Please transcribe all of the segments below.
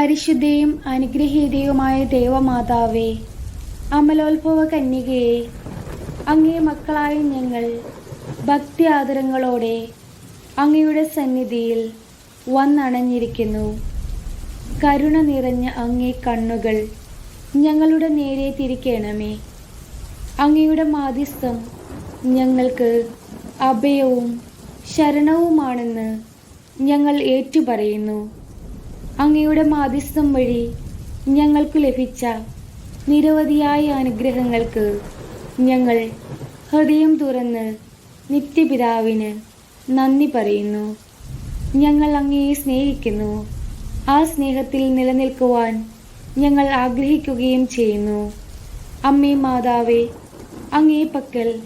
പരിശുദ്ധയും അനുഗ്രഹീതയുമായ ദേവമാതാവേ, അമലോത്ഭവ കന്യകയെ, അങ്ങേ മക്കളായ ഞങ്ങൾ ഭക്തി ആദരങ്ങളോടെ അങ്ങയുടെ സന്നിധിയിൽ വന്നണഞ്ഞിരിക്കുന്നു. കരുണ നിറഞ്ഞ അങ്ങേ കണ്ണുകൾ ഞങ്ങളുടെ നേരെ തിരിക്കണമേ. അങ്ങയുടെ മാധ്യസ്ഥം ഞങ്ങൾക്ക് അഭയവും ശരണവുമാണെന്ന് ഞങ്ങൾ ഏറ്റുപറയുന്നു. അങ്ങയുടെ മാധ്യസ്ഥം വഴി ഞങ്ങൾക്ക് ലഭിച്ച നിരവധിയായ അനുഗ്രഹങ്ങൾക്ക് ഞങ്ങൾ ഹൃദയം തുറന്ന് നിത്യപിതാവിന് നന്ദി പറയുന്നു. ഞങ്ങൾ അങ്ങയെ സ്നേഹിക്കുന്നു. ആ സ്നേഹത്തിൽ നിലനിൽക്കുവാൻ ഞങ്ങൾ ആഗ്രഹിക്കുകയും ചെയ്യുന്നു. അമ്മേ മാതാവേ, അങ്ങേ പക്കൽ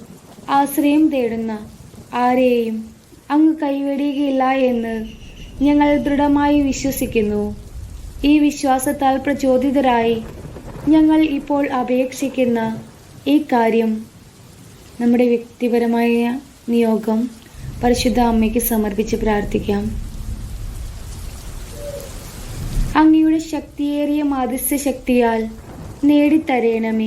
ആശ്രയം തേടുന്ന ആരെയും അങ്ങ് കൈവെടിയുകയില്ല എന്ന് ഞങ്ങൾ ദൃഢമായി വിശ്വസിക്കുന്നു. ഈ വിശ്വാസത്താൽ പ്രചോദിതരായി ഞങ്ങൾ ഇപ്പോൾ അപേക്ഷിക്കുന്ന ഈ കാര്യം നമ്മുടെ വ്യക്തിപരമായ നിയോഗം പരിശുദ്ധ അമ്മയ്ക്ക് സമർപ്പിച്ച് പ്രാർത്ഥിക്കാം. അങ്ങയുടെ ശക്തിയേറിയ മാധ്യസ്ഥ ശക്തിയാൽ നേടിത്തരയണമേ.